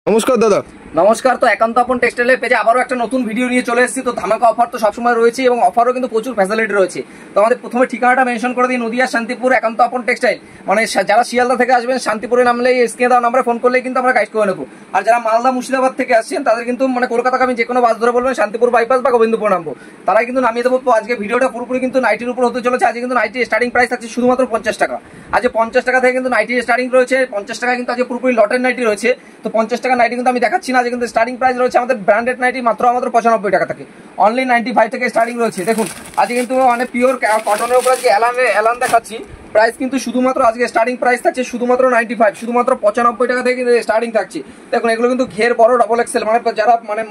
নমস্কার দাদা। নমস্কার। তো একান্ত আপন টেক্সটাইলের পেজে আবারও একটা নতুন ভিডিও নিয়ে চলে এসেছি। তো ধামাকা অফার তো সবসময় রয়েছে এবং অফারও কিন্তু প্রচুর ফ্যাসিলিটি রয়েছে। তো আমাদের প্রথমে ঠিকানাটা মেনশন করে দিই, নদিয়া শান্তিপুর একান্ত আপন টেক্সটাইল। মানে যারা শিয়ালদা থেকে আসবেন শান্তিপুরে নামলে স্ক্রিনে দেওয়া নাম্বারে ফোন করলেই কিন্তু আমরা গাইড করে নেবো। আর যারা মালদা মুর্শিদাবাদ থেকে আসছেন তাদের কিন্তু মানে কলকাতাগামী যে কোনো বাস ধরে বলবেন শান্তিপুর বাইপাস বা গোবিন্দপুর নামবো, তারাই কিন্তু নামিয়ে দেবো। আজকে ভিডিওটা পুরোপুরি কিন্তু নাইটির উপর হতে চলেছে। আজকে কিন্তু নাইটি স্টার্টিং প্রাইস থাকছে শুধুমাত্র 50 টাকা। আজকে 50 টাকা থেকে কিন্তু নাইটি স্টার্টিং রয়েছে। 50 টাকা কিন্তু আজকে পুরোপুরি লটের নাইটি রয়েছে। তো 50 টাকা নাইটি কিন্তু আমি দেখাচ্ছি না, আজকে কিন্তু স্টার্টিং প্রাইস রয়েছে আমাদের ব্র্যান্ডেড নাইটি মাত্র 95 টাকা থেকে, অনলি 95 থেকে স্টার্টিং রয়েছে। দেখুন আজকে কিন্তু মানে পিওর কটনের উপর আজকে এলান দেখাচ্ছি। প্রাইস কিন্তু শুধুমাত্র আজকে স্টার্টিং প্রাইস থাকছে শুধুমাত্র 95, শুধুমাত্র 95 টাকা থেকে স্টার্টিং থাকছে। দেখুন এগুলো কিন্তু ঘের বড় ডবল এক্সেল, মানে যারা মানে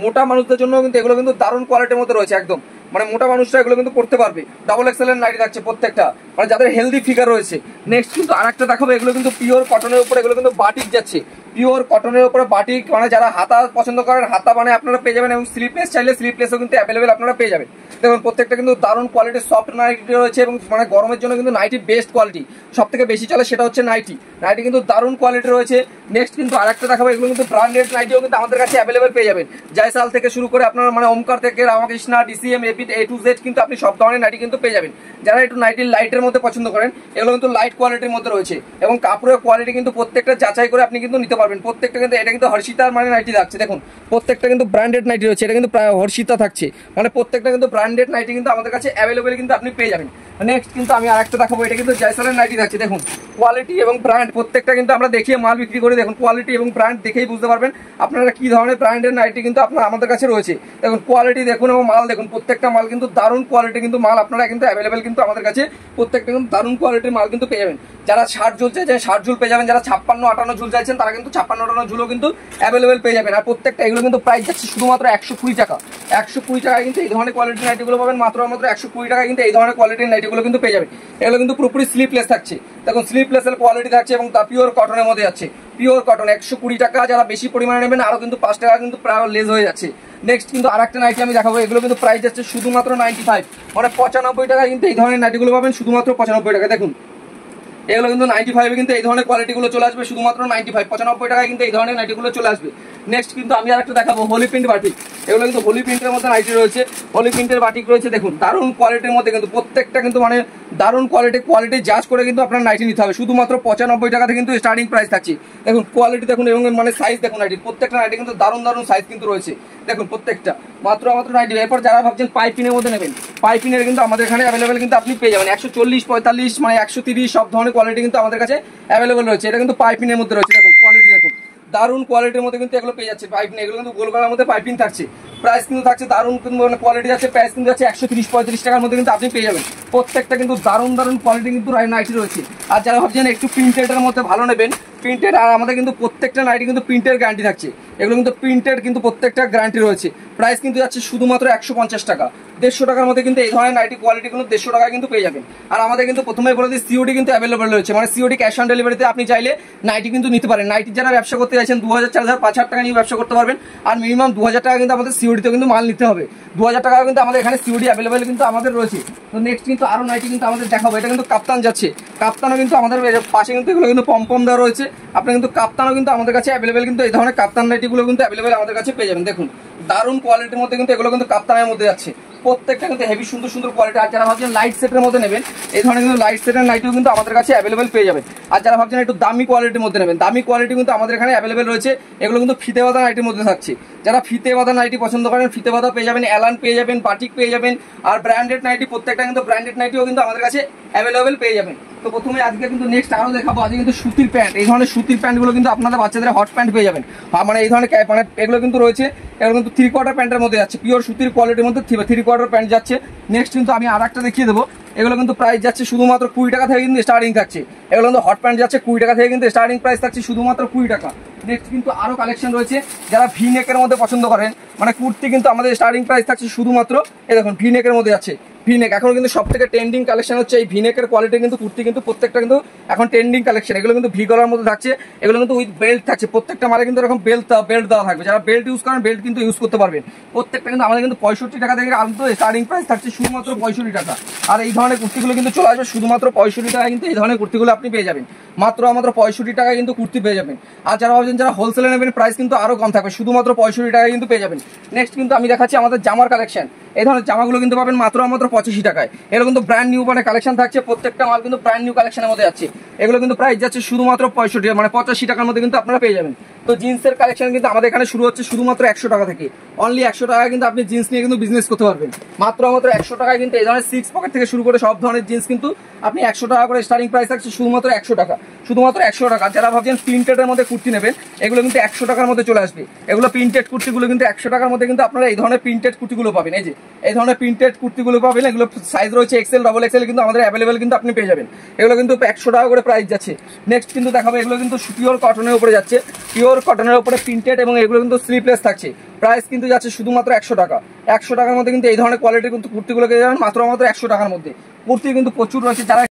মোটা মানুষদের জন্য কিন্তু এগুলো কিন্তু দারুণ কোয়ালিটির মধ্যে রয়েছে। একদম মানে মোটা মানুষরা এগুলো কিন্তু করতে পারবে। ডাবল এক্সেল এর নাইটি থাকছে প্রত্যেকটা, মানে যাদের হেলদি ফিগার রয়েছে। নেক্সট কিন্তু আরেকটা দেখাবো, এগুলো কিন্তু পিওর কটনের উপরে, এগুলো কিন্তু বাটিক যাচ্ছে। পিওর কটনের উপরে বাটিক, মানে যারা হাতা পছন্দ করেন হাতা মানে আপনারা পেয়ে যাবেন, এবং স্লিপলেস চাইলে স্লিপলেসও কিন্তু অ্যাভেলেবেল আপনারা পেয়ে যাবেন। দেখুন প্রত্যেকটা কিন্তু দারুণ কোয়ালিটির সফট নাইটি রয়েছে, এবং মানে গরমের জন্য কিন্তু নাইটি বেস্ট কোয়ালিটি সব থেকে বেশি চলে সেটা হচ্ছে নাইটি। নাইটি কিন্তু দারুণ কোয়ালিটি রয়েছে। নেক্সট কিন্তু আরেকটা দেখাবো, এগুলো কিন্তু ব্র্যান্ডেড নাইটিও কিন্তু আমাদের কাছে অ্যাভেলেবেল পেয়ে যাবেন। জয়সাল থেকে শুরু করে আপনার মানে ওমকার থেকে Ramakrishna DCM AP A to Z কিন্তু আপনি সব ধরনের নাইটি কিন্তু পেয়ে যাবেন। যারা একটু নাইটির লাইটের মধ্যে পছন্দ করেন এগুলো কিন্তু লাইট কোয়ালিটির মধ্যে রয়েছে, এবং কাপড়ের কোয়ালিটি কিন্তু প্রত্যেকটা যাচাই করে আপনি কিন্তু নিতে পারবেন। প্রত্যেকটা কিন্তু এটা কিন্তু হর্ষিতার মানে নাইটি থাকছে। দেখুন প্রত্যেকটা কিন্তু ব্র্যান্ডেড নাইটি রয়েছে, এটা কিন্তু হর্ষিতা থাকছে, মানে প্রত্যেকটা কিন্তু ব্র্যান্ডেড নাইটি কিন্তু আমাদের কাছে অ্যাভেলেবেল কিন্তু আপনি পেয়ে যাবেন। নেক্সট কিন্তু আমি আরেকটা দেখাবো, এটা কিন্তু জয়সালের নাইটি থাকছে। দেখুন কোয়ালিটি এবং ব্র্যান্ড প্রত্যেকটা কিন্তু আমরা দেখিয়ে মাল বিক্রি করি। দেখুন কোয়ালিটি এবং ব্র্যান্ড দেখেই বুঝতে পারবেন আপনারা কি ধরনের ব্র্যান্ডের নাইটি কিন্তু আপনার আমাদের কাছে রয়েছে। দেখুন কোয়ালিটি দেখুন এবং মাল দেখুন, প্রত্যেকটা মাল কিন্তু দারুণ কোয়ালিটি কিন্তু মাল আপনারা কিন্তু অ্যাভেলেবেল কিন্তু আমাদের কাছে প্রত্যেকটা কিন্তু দারুণ কোয়ালিটির মাল কিন্তু পেয়ে যাবেন। যারা 60 ঝুল চাইছেন 60 ঝুল পেয়ে যাবেন, যারা 56-58 ঝুল চাইছেন তারা কিন্তু 56-58 ঝুলও কিন্তু অ্যাভেলেবেল পেয়ে যাবেন। আর প্রত্যেকটা এগুলো কিন্তু প্রাইস যাচ্ছে শুধুমাত্র 120 টাকা। 120 টাকায় কিন্তু এই ধরনের কোয়ালিটির নাইটিগুলো পাবেন, মাত্র 120 টাকায় কিন্তু এই ধরনের কোয়ালিটির নাইটিগুলো কিন্তু পেয়ে যাবেন। এগুলো কিন্তু পুরোপুরি স্লিপলেস থাকছে। দেখুন স্লিপলেসের কোয়ালিটি থাকছে এবং তা পিওর কটনের মধ্যে যাচ্ছে। পিওর কটন 120 টাকা, যারা বেশি পরিমাণে নেবেন আরো কিন্তু 5 টাকা কিন্তু প্রায় লেস হয়ে যাচ্ছে। নেক্সট কিন্তু আরেকটা নাইটি আমি দেখাবো, এগুলো কিন্তু প্রাইস যাচ্ছে শুধুমাত্র 95, মানে 95 টাকা কিন্তু এই ধরনের নাইটিগুলো পাবেন শুধুমাত্র 95 টাকা। দেখুন এগুলো কিন্তু 95 কিন্তু এই ধরনের কোয়ালিটিগুলো চলে আসবে শুধুমাত্র 95 টাকায় কিন্তু এই ধরনের নাইটিগুলো চলে আসবে। নেক্সট কিন্তু আমি আরেকটা দেখাবো, হোলি প্রিন্ট বাটিক। এগুলো কিন্তু হোলি প্রিন্টের মধ্যে নাইটি রয়েছে, হোলি প্রিন্টের বাটিক রয়েছে। দেখুন দারুণ কোয়ালিটির মধ্যে কিন্তু প্রত্যেকটা কিন্তু মানে দারুণ কোয়ালিটি জাজ করে কিন্তু আপনার নাইটি নিতে হবে। শুধুমাত্র 95 টাকা থেকে কিন্তু স্টার্টিং প্রাইস থাকছে। দেখুন কোয়ালিটি দেখুন এবং মানে সাইজ দেখুন, নাইটির প্রত্যেকটা নাইটি কিন্তু দারুণ সাইজ কিন্তু রয়েছে। দেখুন প্রত্যেকটা মাত্র নাইটি। এরপর যারা ভাবছেন পাইপিনের মধ্যে নেবেন, পাইপিনের কিন্তু আমাদের এখানে অ্যাভেলেবেল কিন্তু আপনি পেয়ে যাবেন 140, 45 মানে 130 সব ধরনের কোয়ালিটি কিন্তু আমাদের কাছে অ্যাভেলেবেল রয়েছে। এটা কিন্তু পাইপিনের মধ্যে রয়েছে। দেখুন কোয়ালিটি দেখুন দারুণ কোয়ালিটির মধ্যে কিন্তু এগুলো পেয়ে যাচ্ছে। পাইপিং এগুলো কিন্তু গোল গলার মধ্যে পাইপিং থাকছে। প্রাইস কিন্তু থাকছে দারুণ মানে কোয়ালিটি যাচ্ছে। প্রাইস কিন্তু যাচ্ছে 130-35 টাকার মধ্যে কিন্তু আপনি পেয়ে যাবেন। প্রত্যেকটা কিন্তু দারুণ কোয়ালিটি কিন্তু নাইটি রয়েছে। আর যারা ভাবছেন একটু প্রিন্টেডের মধ্যে ভালো নেবেন, প্রিন্টেড, আর আমাদের কিন্তু প্রত্যেকটা নাইটি কিন্তু প্রিন্টের গ্যারান্টি থাকছে। এগুলো কিন্তু প্রিন্টেড কিন্তু প্রত্যেকটা গ্যারান্টি রয়েছে। প্রাইস কিন্তু যাচ্ছে শুধুমাত্র 150 টাকা। 150 টাকার মধ্যে কিন্তু এই ধরনের নাইটি কোয়ালিটি কিন্তু 150 টাকা কিন্তু পেয়ে যাবেন। আর আমাদের কিন্তু প্রথমে বলে দিই সিওডি কিন্তু অ্যাভেলেবল রয়েছে, মানে সিওডি ক্যাশ অন ডেলিভারিতে আপনি চাইলে নাইটি কিন্তু নিতে পারেন। নাইটি যারা ব্যবসা করতে চাইছেন 2000, 4000, 5000 টাকা নিয়ে ব্যবসা করতে পারবেন। আর মিনিমাম 2000 টাকা কিন্তু আমাদের সিওডিতে কিন্তু মাল নিতে হবে। 2000 টাকা কিন্তু আমাদের এখানে সিওডি অ্যাভেলেবেল কিন্তু আমাদের রয়েছে। তো নেক্সট কিন্তু আরো নাইটি কিন্তু আমাদের দেখাবো, এটা কিন্তু কাপ্তান যাচ্ছে। কাপ্তানও কিন্তু আমাদের পাশে কিন্তু এগুলো কিন্তু পম দেওয়া রয়েছে। আপনি কিন্তু কাপ্তানও কিন্তু আমাদের কাছে অ্যাভেলেবেল কিন্তু এই ধরনের কাপ্তান নাইটিগুলো কিন্তু অ্যাভেলেবেল আমাদের কাছে পেয়ে যাবেন। দেখুন দারুণ কোয়ালিটির মধ্যে কিন্তু এগুলো কিন্তু কাপ্তানের মধ্যে যাচ্ছে। প্রত্যেকটা কিন্তু হেভি সুন্দর কোয়ালিটি। আর যারা ভাবছেন লাইট সেটের মধ্যে নেবেন, এই ধরনের কিন্তু লাইট সেটের নাইটিও কিন্তু আমাদের কাছে অ্যাভেলেবেল পেয়ে যাবেন। আর যারা ভাবছেন একটু দামি কোয়ালিটির মধ্যে নেবেন, দামি কোয়ালিটি কিন্তু আমাদের এখানে অ্যাভেলেবেল রয়েছে। এগুলো কিন্তু ফিতে বাঁধা নাইটির মধ্যে থাকছে। যারা ফিতে বাঁধা নাইটি পছন্দ করেন ফিতে বাঁধা পেয়ে যাবেন, এলান পেয়ে যাবেন, বাটিক পেয়ে যাবেন। আর ব্র্যান্ডেড নাইটি প্রত্যেকটা কিন্তু ব্র্যান্ডেড নাইটিও কিন্তু আমাদের কাছে অ্যাভেলেবেল পেয়ে যাবেন। তো প্রথমে আজকে কিন্তু নেক্সট আরো দেখাবো, আজকে কিন্তু সুতির প্যান্ট। এই ধরনের সুতির প্যান্টগুলো কিন্তু আপনাদের বাচ্চাদের হট প্যান্ট পেয়ে যাবেন। মানে এই ধরনের মানে এগুলো কিন্তু রয়েছে, এগুলো কিন্তু 3/4 প্যান্টের মধ্যে যাচ্ছে। পিওর সুতির কোয়ালিটির মধ্যে 3/4 প্যান্ট যাচ্ছে। নেক্সট কিন্তু আমি আর একটা দেখিয়ে দেবো, এগুলো কিন্তু প্রাইস যাচ্ছে শুধুমাত্র 20 টাকা থেকে কিন্তু স্টার্টিং থাকছে। এগুলো কিন্তু হট প্যান্ট যাচ্ছে 20 টাকা থেকে কিন্তু স্টার্টিং প্রাইস থাকছে শুধুমাত্র 20 টাকা। নেক্সট কিন্তু আরো কালেকশন রয়েছে, যারা ভি নেকের মধ্যে পছন্দ করেন, মানে কুর্তি কিন্তু আমাদের স্টার্টিং প্রাইস থাকছে শুধুমাত্র এই দেখুন ভি নেকের মধ্যে যাচ্ছে। ভিনেক এখন কিন্তু সব থেকে ট্রেন্ডিং কালেকশন হচ্ছে এই ভিনেকের কোয়ালিটি কিন্তু কুর্তি কিন্তু প্রত্যেকটা কিন্তু এখন ট্রেন্ডিং কালেকশন। এগুলো কিন্তু ভি গলার মধ্যে থাকছে, এগুলো কিন্তু উইথ বেল্ট থাকছে। প্রত্যেকটা মালে কিন্তু এরকম বেল্ট দেওয়া থাকবে। যারা বেল্ট ইউজ করেন বেল্ট কিন্তু ইউজ করতে পারবেন। প্রত্যেকটা কিন্তু আমাদের কিন্তু 65 টাকা থেকে আনতো স্টার্টিং প্রাইস থাকছে শুধুমাত্র 65 টাকা। আর এই ধরনের কুর্তিগুলো কিন্তু চলে আসবে শুধুমাত্র 65 টাকা কিন্তু এই ধরনের কুর্তিগুলো আপনি পেয়ে যাবেন। মাত্র 65 টাকায় কিন্তু কুর্তি পেয়ে যাবেন। আর যারা ভাবছেন ভাবছেন যারা হোলসেলে নেবেন প্রাইস কিন্তু আরো কম থাকবে, শুধুমাত্র 65 টাকায় কিন্তু পেয়ে যাবেন। নেক্সট কিন্তু আমি দেখাচ্ছি আমাদের জামার কালেকশন। এই ধরনের জামাগুলো কিন্তু পাবেন মাত্র 85 টাকায়। এগুলো কিন্তু ব্র্যান্ড নিউ মানে কালেকশন থাকছে, প্রত্যেকটা মাল কিন্তু ব্র্যান্ড নিউ কালেকশনের মধ্যে যাচ্ছে। এগুলো কিন্তু প্রাইস যাচ্ছে শুধুমাত্র 65 মানে 85 টাকার মধ্যে কিন্তু আপনারা পেয়ে যাবেন। তো জিন্সের কালেকশন কিন্তু আমাদের এখানে শুরু হচ্ছে শুধুমাত্র 100 টাকা থেকে। অনলি 100 টাকায় কিন্তু আপনি জিন্স নিয়ে কিন্তু বিজনেস করতে পারবেন। মাত্র 100 টাকায় কিন্তু এই ধরনের 6 পকেট থেকে শুরু করে সব ধরনের জিন্স কিন্তু আপনি 100 টাকা করে স্টার্টিং প্রাইস থাকছে, শুধুমাত্র 100 টাকা, শুধুমাত্র 100 টাকা। যারা ভাবছেন প্রিন্টেডের মধ্যে কুর্তি নেবেন, এগুলো কিন্তু 100 টাকার মধ্যে চলে আসবে। এগুলো প্রিন্টেড কুর্তিগুলো কিন্তু 100 টাকার মধ্যে কিন্তু আপনারা এই ধরনের প্রিন্টেড কুর্তিগুলো পাবেন। এই যে এই ধরনের প্রিন্টেড কুর্তিগুলো পাবেন, এগুলো সাইজ রয়েছে এক্সেল, ডবল এক্সেল কিন্তু আমাদের অ্যাভেলেবেল কিন্তু আপনি পেয়ে যাবেন। এগুলো কিন্তু 100 টাকা করে প্রাইস যাচ্ছে। নেক্সট কিন্তু দেখাবো, এগুলো কিন্তু পিওর কটনের উপরে যাচ্ছে, পিওর কটনের উপরে প্রিন্টেড, এবং এগুলো কিন্তু স্লিপলেস থাকছে। প্রাইস কিন্তু যাচ্ছে শুধুমাত্র 100 টাকা। 100 টাকার মধ্যে কিন্তু এই ধরনের কোয়ালিটির কিন্তু কুর্তিগুলো পেয়ে যাবেন মাত্র 100 টাকার মধ্যে। কুর্তি কিন্তু প্রচুর রয়েছে।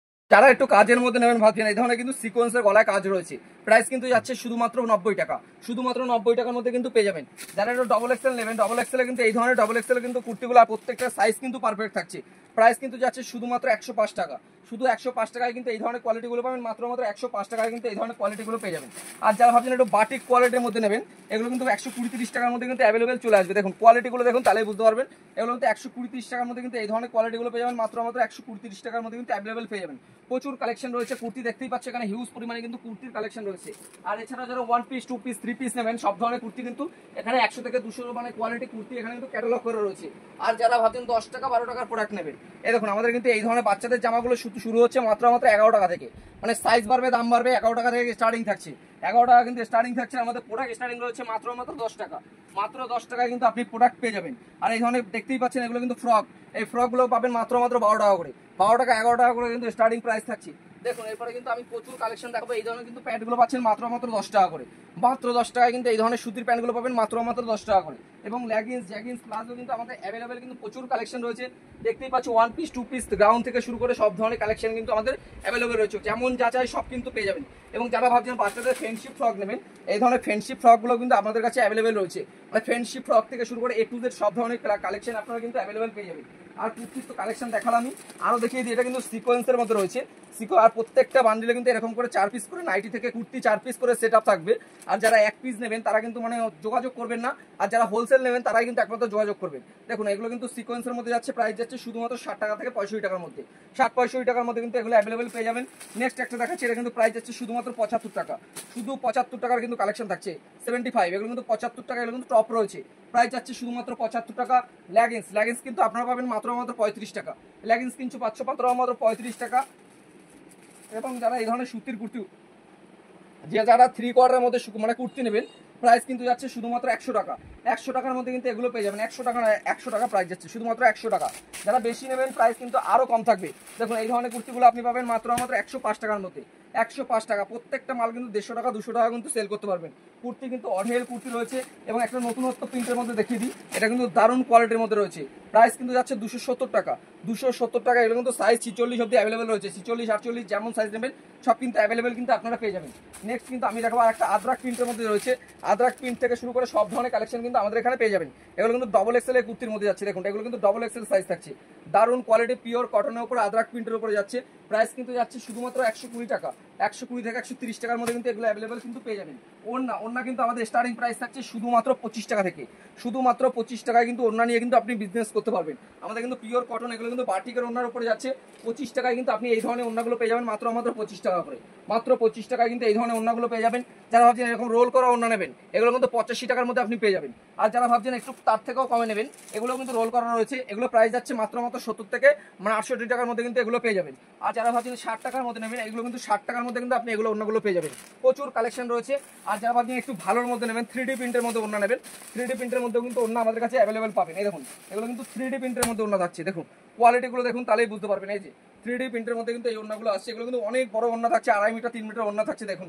যারা একটু কাজের মধ্যে নেবেন ভাবছেন, এই ধরনের কিন্তু সিকোয়েন্সের গলায় কাজ রয়েছে। প্রাইস কিন্তু যাচ্ছে শুধুমাত্র 90 টাকা, শুধুমাত্র 90 টাকার মধ্যে কিন্তু পেয়ে যাবেন। যারা একটু ডবল এক্সেল নেবেন, ডবল এক্সেলে কিন্তু এই ধরনের ডবল এক্সেলে কিন্তু কুর্তিগুলো আর প্রত্যেকটা সাইজ কিন্তু পারফেক্ট থাকছে। প্রাইস কিন্তু যাচ্ছে শুধুমাত্র 105 টাকা, শুধু 105 টাকায় কিন্তু এই ধরনের কোয়ালিটিগুলো পাবেন। মাত্র 105 টাকায় কিন্তু এই ধরনের কোয়ালিটিগুলো পেয়ে যাবেন। আর যারা ভাবছেন একটু বাটিক কোয়ালিটির মধ্যে নেবেন, এগুলো কিন্তু 120-30 টাকার মধ্যে কিন্তু অ্যাভেলেবেল চলে আসবে। দেখুন কোয়ালিটিগুলো দেখুন, তাহলেই বুঝতে পারবেন। এগুলো কিন্তু 120-30 টাকার মধ্যে কিন্তু এই ধরনের কোয়ালিটিগুলো পেয়ে যাবেন। মাত্র 120-30 টাকার মধ্যে কিন্তু অ্যাভেলেবেল পেয়ে যাবেন। প্রচুর কালেকশন রয়েছে কুর্তি, দেখতেই পাচ্ছে এখানে হিউজ পরিমাণে কিন্তু কুর্তির কালেকশন রয়েছে। আর এছাড়া যারা 1 পিস 2 পিস 3 পিস নেবেন, সব ধরনের কুর্তি কিন্তু এখানে 100 থেকে 200 মানে কোয়ালিটি কুর্তি এখানে কিন্তু ক্যাটালগ করে রয়েছে। আর যারা ভাবছেন 10 টাকা 12 টাকার প্রোডাক্ট নেবেন, এই দেখুন আমাদের কিন্তু এই ধরনের বাচ্চাদের জামাগুলো শুরু হচ্ছে মাত্র 11 টাকা থেকে। মানে সাইজ বাড়বে, দাম বাড়বে, 11 টাকা থেকে স্টার্টিং থাকছে। 11 টাকা কিন্তু স্টার্টিং থাকছে। আমাদের প্রোডাক্ট স্টার্টিং রয়েছে মাত্র 10 টাকা। মাত্র 10 টাকায় কিন্তু আপনি প্রোডাক্ট পেয়ে যাবেন। আর এই ধরনের দেখতেই পাচ্ছেন, এগুলো কিন্তু ফ্রক। এই ফ্রকগুলো পাবেন মাত্র 12 টাকা করে। 12 টাকা 11 টাকা করে কিন্তু স্টার্টিং প্রাইস থাকছে। দেখুন এরপরে কিন্তু আমি প্রচুর কালেকশন দেখাবো। এই ধরনের কিন্তু প্যান্টগুলো পাচ্ছেন মাত্র 10 টাকা করে। মাত্র 10 টাকায় কিন্তু এই ধরনের সুতির প্যান্টগুলো পাবেন মাত্র 10 টাকা করে। এবং লেগিংস জ্যাগিংস প্লাজো কিন্তু আমাদের অ্যাভেলেবেল কিন্তু প্রচুর কালেকশন রয়েছে। দেখতেই পাচ্ছি 1 পিস 2 পিস গ্রাউন্ড থেকে শুরু করে সব ধরনের কালেকশন কিন্তু আমাদের অ্যাভেলেবেল রয়েছে। যেমন যা চাই সব কিন্তু পেয়ে যাবেন। এবং যারা ভাবছেন বাচ্চাদের ফ্রেন্ডশিপ ফ্রক নেবেন, এই ধরনের ফ্রেন্ডশিপ ফ্রকগুলো কিন্তু আপনাদের কাছে অ্যাভেলেবেল রয়েছে। মানে ফ্রেন্ডশিপ ফ্রক থেকে শুরু করে A to Z সব ধরনের কালেকশন আপনারা কিন্তু অ্যাভেলেবেল পেয়ে যাবেন। আর কুর্তির তো কালেকশন দেখালামই, আরও দেখিয়ে দিই। এটা কিন্তু সিকোয়েন্সের মধ্যে রয়েছে। আর প্রত্যেকটা বান্ডিলে কিন্তু এরকম করে 4 পিস করে নাইটি থেকে কুর্তি 4 পিস করে সেট আপ থাকবে। আর যারা 1 পিস নেবেন তারা কিন্তু মানে যোগাযোগ করবেন না। আর যারা হোলসেল নেবেন তারাই কিন্তু একমাত্র যোগাযোগ করবেন। দেখুন এগুলো কিন্তু সিকোয়েন্সের মধ্যে যাচ্ছে, প্রাইস যাচ্ছে শুধুমাত্র 60 টাকা থেকে 65 টাকার মধ্যে। 60-65 টাকার মধ্যে কিন্তু এগুলো অ্যাভেলেবেল পেয়ে যাবেন। নেক্সট একটা দেখাচ্ছি, এটা কিন্তু প্রাইস যাচ্ছে শুধুমাত্র 75 টাকা। শুধু 75 টাকার কিন্তু কালেকশন থাকছে। 75 এগুলো কিন্তু 75 টাকা, এগুলো কিন্তু টপ রয়েছে। প্রাইস যাচ্ছে শুধুমাত্র 75 টাকা। লেগিংস কিন্তু আপনারা পাবেন মাত্র 35 টাকা। লেগিংস কিন্তু পাচ্ছ মাত্র 35 টাকা। এবং যারা এই ধরনের সুতির কুর্তি, যারা 3 কোয়ার্টারের মধ্যে মানে কুর্তি নেবেন, প্রাইস কিন্তু যাচ্ছে শুধুমাত্র 100 টাকা। 100 টাকার মধ্যে কিন্তু এগুলো পেয়ে যাবেন। 100 টাকা না, 100 টাকা প্রাইস যাচ্ছে, শুধুমাত্র 100 টাকা। যারা বেশি নেবেন প্রাইস কিন্তু আরও কম থাকবে। দেখুন এই ধরনের কুর্তিগুলো আপনি পাবেন মাত্র 105 টাকার মধ্যে। 105 টাকা। প্রত্যেকটা মাল কিন্তু 150 টাকা 200 টাকা কিন্তু সেল করতে পারবেন। কুর্তি কিন্তু অঢেল কুর্তি রয়েছে। এবং একটা নতুনত্ব প্রিন্টের মধ্যে দেখিয়ে দিই, এটা কিন্তু দারুণ কোয়ালিটির মধ্যে রয়েছে। প্রাইস কিন্তু যাচ্ছে 270 টাকা। 270 টাকা। এগুলো কিন্তু সাইজ 46 অব্দি অ্যাভেলেবেল রয়েছে। 46, 48 যেমন সাইজ নেবেন সব কিন্তু অ্যাভেলেবেল কিন্তু আপনারা পেয়ে যাবেন। নেক্সট কিন্তু আমি দেখাবো একটা আদ্রাক প্রিন্টের মধ্যে রয়েছে। আদ্রাক প্রিন্ট থেকে শুরু করে সব ধরনের কালেকশন কিন্তু আমাদের এখানে পেয়ে যাবেন। এগুলো কিন্তু ডবল এক্সেল এর কুর্তির মধ্যে যাচ্ছে। দেখুন এগুলো কিন্তু ডবল এক্সেল সাইজ থাকছে। দারুণ কোয়ালিটি পিওর কটনের উপর আদ্রাক প্রিন্টের উপরে যাচ্ছে। প্রাইস কিন্তু যাচ্ছে শুধুমাত্র 120 টাকা। 120 থেকে 130 টাকার মধ্যে কিন্তু এগুলো অ্যাভেলেবেল কিন্তু পেয়ে যাবেন। ওড়না কিন্তু আমাদের স্টার্টিং প্রাইস থাকছে শুধুমাত্র 25 টাকা থেকে। শুধুমাত্র 25 টাকায় কিন্তু ওড়না নিয়ে কিন্তু আপনি বিজনেস করতে পারবেন। আমাদের কিন্তু পিওর কটন, এগুলো কিন্তু বাটিকের ওড়নার উপরে যাচ্ছে। 25 টাকায় কিন্তু আপনি এই ধরনের ওড়নাগুলো পেয়ে যাবেন মাত্র 25 টাকা করে। মাত্র 25 টাকায় কিন্তু এই ধরনের ওড়নাগুলো পেয়ে যাবেন। যারা ভাবছেন এরকম রোল করা ওড়না নেবেন, এগুলো কিন্তু 85 টাকার মধ্যে আপনি পেয়ে যাবেন। আর যারা ভাবছেন একটু তার থেকেও কমে নেবেন, এগুলো কিন্তু রোল করা রয়েছে। এগুলো প্রাইস যাচ্ছে মাত্র 70 থেকে মানে 68 টাকার মধ্যে কিন্তু এগুলো পেয়ে যাবেন। আর যারা ভাবছেন 60 টাকার মধ্যে নেবেন, এগুলো কিন্তু 60 টাকার মধ্যে কিন্তু আপনি এগুলো ওড়নাগুলো পেয়ে যাবেন। প্রচুর কালেকশন রয়েছে। আর যারা ভাবছেন একটু ভালোর মধ্যে নেবেন, 3D প্রিন্টের মধ্যে ওড়না নেবেন, 3D প্রিন্টের মধ্যে কিন্তু ওড়না আমাদের কাছে অ্যাভেলেবেল পাবেন। এই দেখুন এগুলো কিন্তু 3D প্রিন্টের মধ্যে ওড়না থাকছে। দেখুন কোয়ালিটিগুলো দেখুন, তাহলেই বুঝতে পারবেন। এই যে 3D প্রিন্টের মধ্যে কিন্তু এই ওড়নাগুলো আসছে। এগুলো কিন্তু অনেক বড় ওড়না থাকছে, 2.5 মিটার 3 মিটার ওড়না থাকছে। দেখুন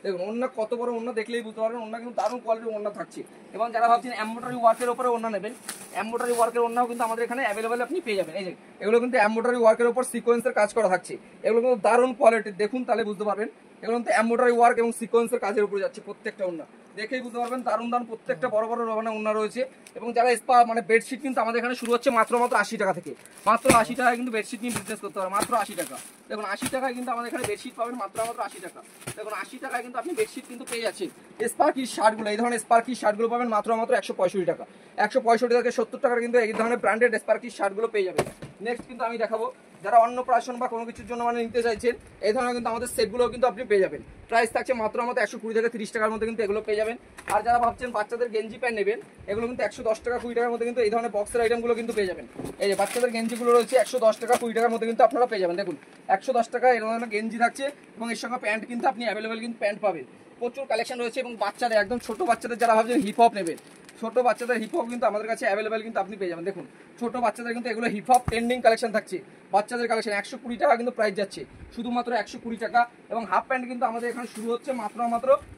দেখুন ওড়না কত বড় ওড়না, দেখলেই বুঝতে পারবেন। ওড়না কিন্তু দারুণ কোয়ালিটির ওড়না থাকছে। এবং যারা ভাবছেন এমব্রয়ডারি ওয়ার্কের উপরে ওড়না নেবেন, এমব্রয়ডারি ওয়ার্কের ওড়নাও কিন্তু আমাদের এখানে অ্যাভেলেবেল আপনি পেয়ে যাবেন। এই যে এগুলো কিন্তু এমব্রয়ডারি ওয়ার্কের উপর সিকোয়েন্সের কাজ করা থাকছে। এগুলো কিন্তু দারুণ কোয়ালিটির, দেখুন তাহলে বুঝতে পারবেন। এগুলো কিন্তু এমব্রয়ডারি ওয়ার্ক এবং সিকোয়েন্সের কাজের উপরে যাচ্ছে প্রত্যেকটা ওড়না, দেখেই বুঝতে পারবেন দারুণ দারুণ প্রত্যেকটা বড় বড় ওড়না রয়েছে। এবং যারা স্পা মানে বেডশিট কিন্তু আমাদের এখানে শুরু হচ্ছে মাত্র 80 টাকা থেকে, মাত্র 80 টাকায় কিন্তু বেডশিট নিয়ে বিজনেস করতে পারে, মাত্র 80 টাকা। দেখুন 80 টাকায় কিন্তু আমাদের এখানে বেডশিট পাবেন মাত্র 80 টাকা। দেখুন 80 টাকায় কিন্তু আপনি বেডশিট কিন্তু পেয়ে যাচ্ছেন। স্পার্কি শার্টগুলো, এই ধরনের স্পার্কি শার্টগুলো পাবেন মাত্র 165 টাকা, 165 থেকে 70 টাকার কিন্তু এই ধরনের ব্র্যান্ডেড স্পার্কি শার্টগুলো পেয়ে যাবেন। নেক্সট কিন্তু আমি দেখাবো যারা অন্নপ্রাশন বা কোনো কিছুর জন্য মানে নিতে চাইছেন, এই ধরনের কিন্তু আমাদের সেটগুলো কিন্তু আপনি পেয়ে যাবেন। প্রাইস থাকছে মাত্র 120 থেকে 30 টাকার মধ্যে কিন্তু এগুলো পেয়ে যাবেন। আর যারা ভাবছেন বাচ্চাদের গেঞ্জি প্যান্ট নেবেন, এগুলো কিন্তু 110 টাকা 20 টাকার মধ্যে কিন্তু এই ধরনের বক্সের আইটেমগুলো কিন্তু পেয়ে যাবেন। এই যে বাচ্চাদের গেঞ্জিগুলো রয়েছে 110 টাকা 20 টাকার মধ্যে কিন্তু আপনারা পেয়ে যাবেন। দেখুন 110 টাকা এই ধরনের গেঞ্জি থাকছে এবং এর সঙ্গে প্যান্ট কিন্তু আপনি অ্যাভেলেবেল কিন্তু প্যান্ট পাবেন। প্রচুর কালেকশন রয়েছে এবং বাচ্চাদের একদম ছোট বাচ্চাদের যারা ভাবছেন হিপ হপ নেবেন, ছোট বাচ্চাদের হিপ হপ কিন্তু আমাদের কাছে অ্যাভেলেবেল কিন্তু আপনি পেয়ে যাবেন। দেখুন ছোট বাচ্চাদের কিন্তু এগুলো হিপ হপ ট্রেন্ডিং কালেকশন থাকছে, বাচ্চাদের কালেকশন 120 টাকা কিন্তু প্রাইস যাচ্ছে, শুধুমাত্র 120 টাকা। এবং হাফ প্যান্ট কিন্তু আমাদের এখানে শুরু হচ্ছে মাত্র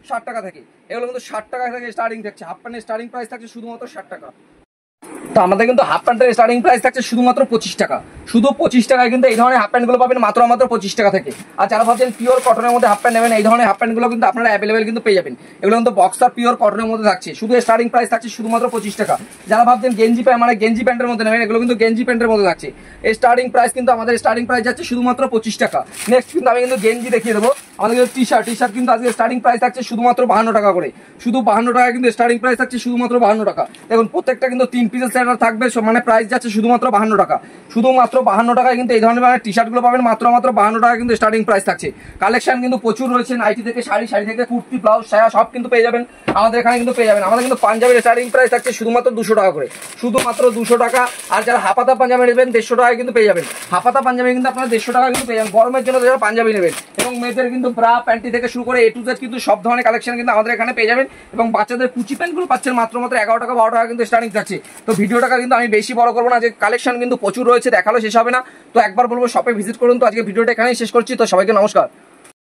60 টাকা থেকে, এগুলো কিন্তু 60 টাকা থেকে স্টার্টিং থাকছে। হাফ প্যান্টের স্টার্টিং প্রাইস থাকছে শুধুমাত্র 60 টাকা। তো আমাদের কিন্তু হাফ প্যান্টের স্টার্টিং প্রাইস থাকছে শুধুমাত্র 25 টাকা, শুধু 25 টাকায় কিন্তু এই ধরনের হাফ প্যান্টগুলো পাবেন মাত্র 25 টাকা থেকে। আর যারা ভাবছেন পিওর কটনের মধ্যে হাফ প্যান্ট নেবেন, এই ধরনের হাফ প্যান্টগুলো কিন্তু আপনারা অ্যাভেলেবেল কিন্তু পেয়ে যাবেন। এগুলো কিন্তু বক্সার পিওর কটনের মধ্যে থাকছে, শুধু স্টার্টিং প্রাইস থাকছে শুধুমাত্র 25 টাকা। যারা ভাবছেন গেঞ্জি প্যান্ট মানে গেঞ্জি প্যান্টের মধ্যে নেবেন, এগুলো কিন্তু গেঞ্জি প্যান্টের মধ্যে থাকছে। স্টার্টিং প্রাইস কিন্তু আমাদের স্টার্টিং প্রাইস যাচ্ছে শুধুমাত্র 25 টাকা। নেক্সট কিন্তু আমি কিন্তু গেঞ্জি দেখিয়ে দেবো। আমাদের কিন্তু টি শার্ট কিন্তু আজকে স্টার্টিং প্রাইস থাকছে শুধুমাত্র 52 টাকা করে, শুধু 52 টাকা কিন্তু স্টার্টিং প্রাইস থাকছে শুধুমাত্র 52 টাকা। দেখুন প্রত্যেকটা কিন্তু 3 পিসের সেট থাকবে, মানে প্রাইস যাচ্ছে শুধুমাত্র 52 টাকা, শুধুমাত্র 52 টাকায় কিন্তু এই ধরনের মানে টি শার্টগুলো পাবেন মাত্র 52 টাকা কিন্তু স্টার্টিং প্রাইস থাকছে। কালেকশন কিন্তু প্রচুর রয়েছে, নাইটি থেকে শাড়ি, শাড়ি থেকে কুর্তি, ব্লাউজ, সায়া সব কিন্তু পেয়ে যাবেন আমাদের এখানে কিন্তু পেয়ে যাবেন। আমাদের কিন্তু পাঞ্জাবির স্টার্টিং প্রাইস থাকছে শুধুমাত্র 200 টাকা করে, শুধুমাত্র 200 টাকা। আর যারা হাফাতা পাঞ্জাবি নেবেন 150 টাকায় কিন্তু পেয়ে যাবেন, হাফাতা পাঞ্জাবি কিন্তু আপনারা 150 টাকা কিন্তু পেয়ে যাবেন। গরমের জন্য যারা পাঞ্জাবি নেবেন এবং মেয়েদের কিন্তু ব্রা প্যান্টি থেকে শুরু করে A to Z কিন্তু সব ধরনের কালেকশন কিন্তু আমাদের এখানে পেয়ে যাবেন। এবং বাচ্চাদের কুচি প্যান্টগুলো পাচ্ছেন মাত্র 11 টাকা 12 টাকা কিন্তু স্টার্টিং থাকছে। তো ভিডিওটা কিন্তু আমি বেশি বড় করবো না, যে কালেকশন কিন্তু প্রচুর রয়েছে, দেখালো শেষ হবে না। তো একবার বলবো শপে ভিজিট করুন। তো আজকে ভিডিওটা এখানেই শেষ করছি। তো সবাইকে নমস্কার।